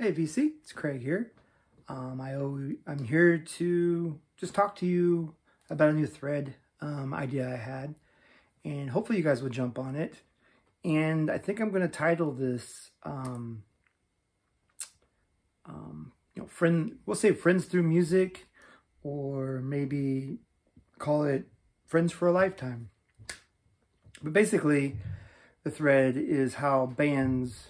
Hey VC, it's Craig here. I'm here to just talk to you about a new thread idea I had, and hopefully you guys will jump on it. And I think I'm going to title this, we'll say Friends Through Music, or maybe call it Friends for a Lifetime. But basically, the thread is how bands,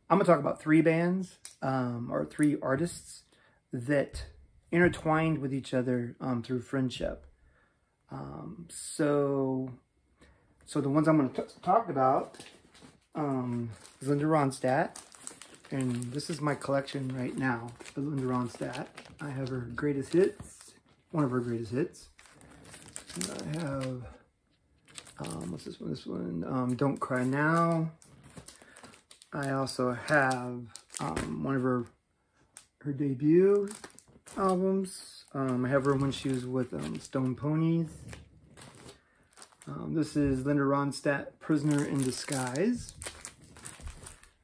I'm going to talk about three bands, or three artists that intertwined with each other through friendship. So the ones I'm going to talk about is Linda Ronstadt, and this is my collection right now of Linda Ronstadt. I have her greatest hits, one of her greatest hits. And I have, what's this one? This one, Don't Cry Now. I also have one of her debut albums. I have her when she was with Stone Ponies. This is Linda Ronstadt, Prisoner in Disguise.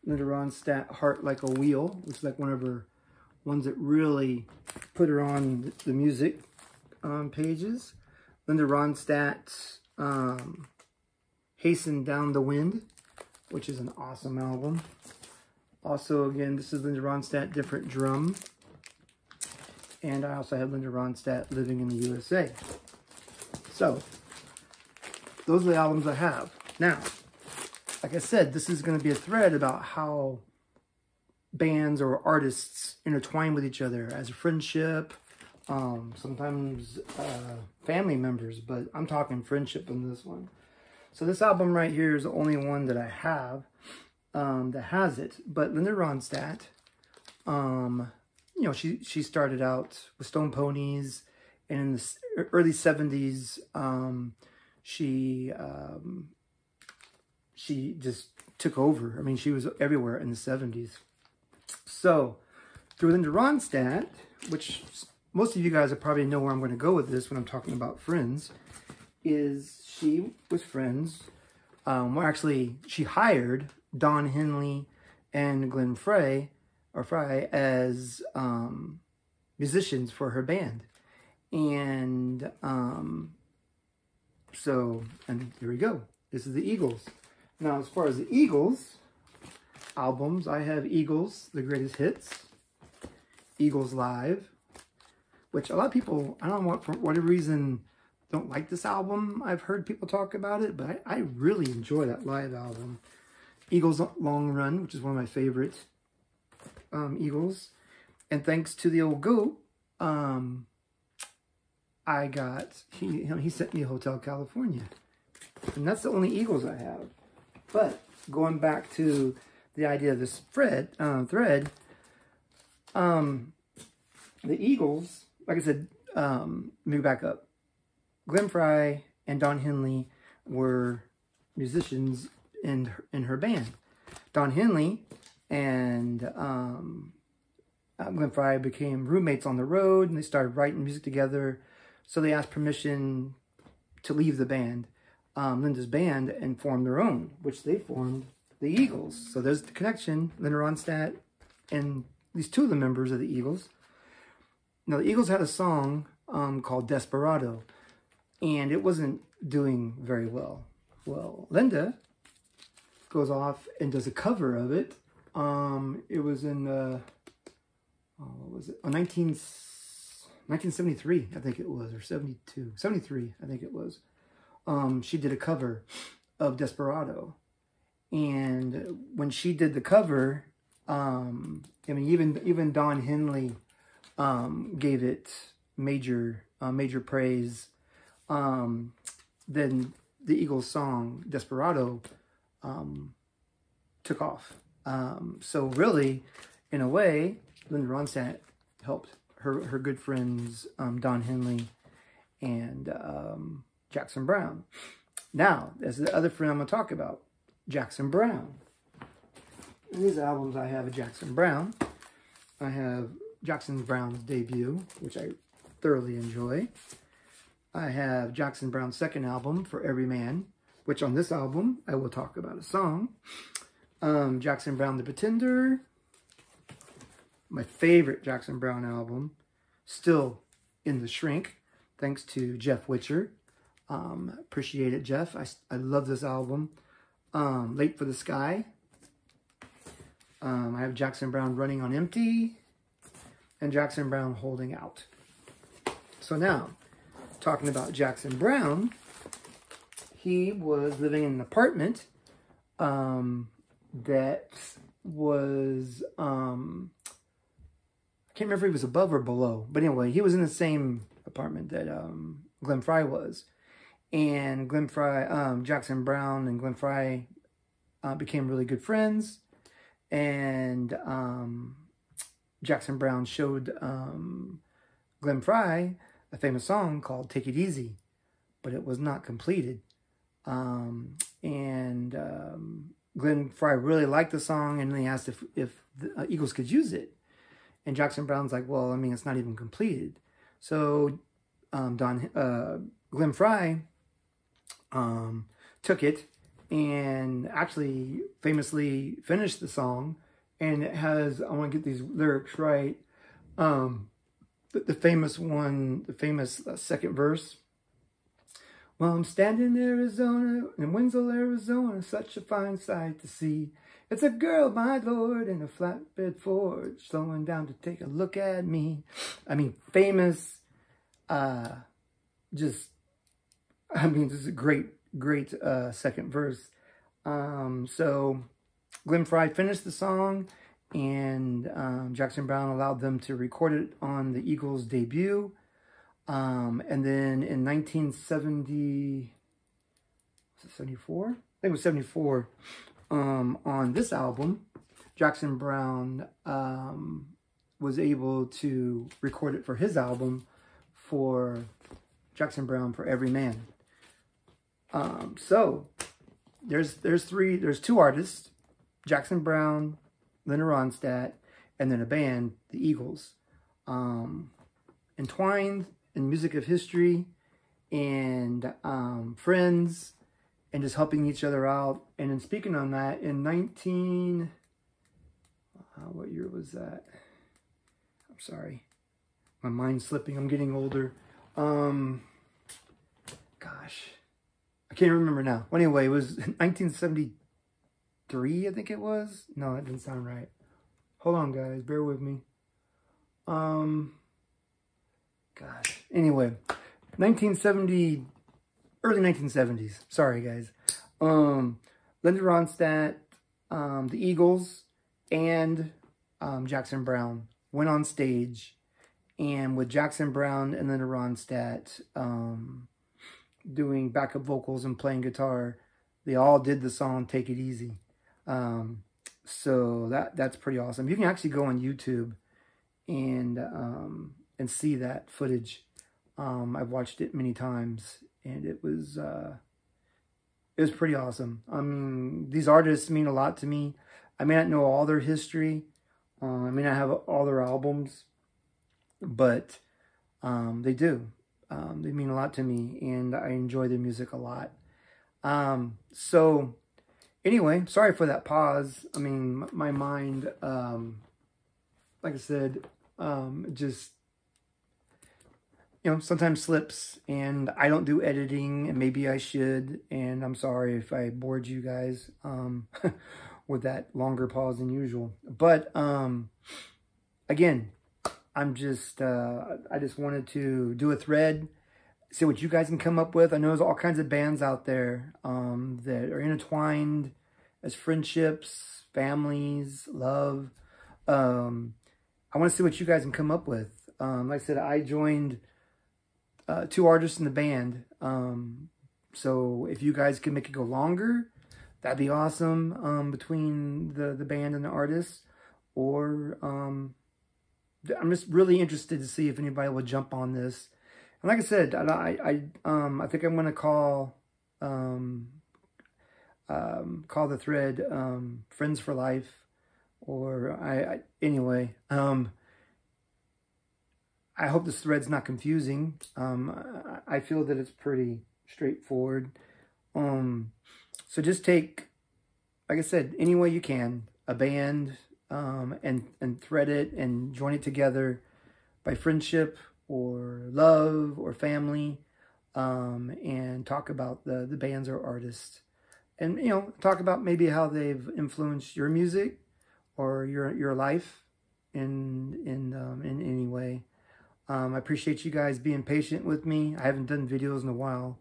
Linda Ronstadt, Heart Like a Wheel, which is like one of her ones that really put her on the music pages. Linda Ronstadt, Hasten Down the Wind, which is an awesome album. Also, again, this is Linda Ronstadt, Different Drum. And I also have Linda Ronstadt, Living in the USA. So, those are the albums I have. Now, like I said, this is going to be a thread about how bands or artists intertwine with each other as a friendship, sometimes family members, but I'm talking friendship in this one. So this album right here is the only one that I have that has it. But Linda Ronstadt, you know, she started out with Stone Ponies, and in the early 70s, she just took over. I mean, she was everywhere in the 70s. So through Linda Ronstadt, which most of you guys will probably know where I'm going to go with this when I'm talking about Friends, is she was friends. Well, actually, she hired Don Henley and Glenn Frey as musicians for her band. And and here we go. This is the Eagles. Now, as far as the Eagles albums, I have Eagles, The Greatest Hits, Eagles Live, which a lot of people, I don't know what, for whatever reason, don't like this album. I've heard people talk about it, but I really enjoy that live album. Eagles Long Run, which is one of my favorite Eagles. And thanks to the old goat, I got, he sent me Hotel California. And that's the only Eagles I have. But going back to the idea of this thread, the Eagles, like I said, let me back up. Glenn Frey and Don Henley were musicians in her band. Don Henley and Glenn Frey became roommates on the road, and they started writing music together. So they asked permission to leave the band, Linda's band, and form their own, which they formed the Eagles. So there's the connection, Linda Ronstadt and at least two of the members of the Eagles. Now, the Eagles had a song called Desperado, and it wasn't doing very well. Well, Linda goes off and does a cover of it. It was in, what was it? 1973, I think it was, or 72. 73, I think it was. She did a cover of Desperado. And when she did the cover, I mean, even Don Henley gave it major praise. Then the Eagles song Desperado took off. So really, in a way, Linda Ronstadt helped her good friends Don Henley and Jackson Browne. Now, there's the other friend I'm going to talk about, Jackson Browne. In these albums, I have a Jackson Browne. I have Jackson Browne's debut, which I thoroughly enjoy. I have Jackson Browne's second album, For Every Man, which on this album, I will talk about a song. Jackson Browne the Pretender. My favorite Jackson Browne album. Still in the Shrink. Thanks to Jeff Witcher. Appreciate it, Jeff. I love this album. Late for the Sky. I have Jackson Browne Running on Empty. And Jackson Browne Holding Out. So now, talking about Jackson Browne, he was living in an apartment that was, I can't remember if he was above or below. But anyway, he was in the same apartment that Glenn Frey was. And Glenn Frey, Jackson Browne and Glenn Frey became really good friends. And Jackson Browne showed Glenn Frey a famous song called Take It Easy, but it was not completed. Glenn Frey really liked the song, and he asked if the Eagles could use it. And Jackson Browne's like, well, I mean, it's not even completed. So Glenn Frey took it and actually famously finished the song. And it has, I want to get these lyrics right, the famous one, the famous second verse. Well, I'm standing in Arizona, in Winslow, Arizona, such a fine sight to see. It's a girl, my lord, in a flatbed Ford, slowing down to take a look at me. I mean, famous, this is a great second verse. So Glenn Frey finished the song, and Jackson Browne allowed them to record it on the Eagles' debut. And then in 1970, was it 74? I think it was 74. On this album, Jackson Browne was able to record it for his album for Jackson Browne for Every Man. So there's two artists, Jackson Browne, Linda Ronstadt, and then a band, the Eagles, entwined in music of history and friends and just helping each other out. And then speaking on that, in what year was that? I'm sorry, my mind's slipping. I'm getting older. Gosh, I can't remember now. Well, anyway, it was 1973, I think it was. No, that didn't sound right. Hold on, guys. Bear with me. Gosh. Anyway, 1970, early 1970s. Sorry, guys. Linda Ronstadt, the Eagles, and Jackson Browne went on stage, and with Jackson Browne and Linda Ronstadt doing backup vocals and playing guitar, they all did the song Take It Easy. So that's pretty awesome. You can actually go on YouTube and see that footage. I've watched it many times, and it was pretty awesome. I mean, these artists mean a lot to me. I may not know all their history. I may not have all their albums, but they do. They mean a lot to me, and I enjoy their music a lot. So anyway, sorry for that pause. I mean, my mind, like I said, just, sometimes slips, and I don't do editing, and maybe I should, and I'm sorry if I bored you guys with that longer pause than usual. But again, I'm just, I just wanted to do a thread, see what you guys can come up with. I know there's all kinds of bands out there that are intertwined as friendships, families, love. I want to see what you guys can come up with. Like I said, I joined 2 artists in the band. So if you guys can make it go longer, that'd be awesome, between the band and the artists. Or I'm just really interested to see if anybody will jump on this. And like I said, I think I'm gonna call the thread Friends for Life, or anyway. I hope this thread's not confusing. I feel that it's pretty straightforward. So just take like I said, any way you can, a band, and thread it and join it together by friendship or love or family, and talk about the bands or artists. And, you know, talk about maybe how they've influenced your music or your life in any way. I appreciate you guys being patient with me. I haven't done videos in a while,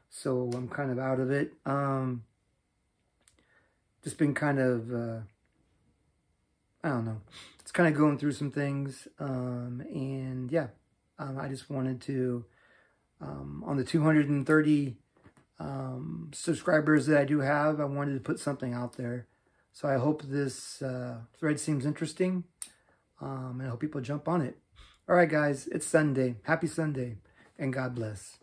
so I'm kind of out of it. Just been kind of, I don't know. It's kind of going through some things. And yeah, I just wanted to, on the 230 subscribers that I do have, I wanted to put something out there. So I hope this thread seems interesting, and I hope people jump on it. All right, guys, it's Sunday. Happy Sunday, and God bless.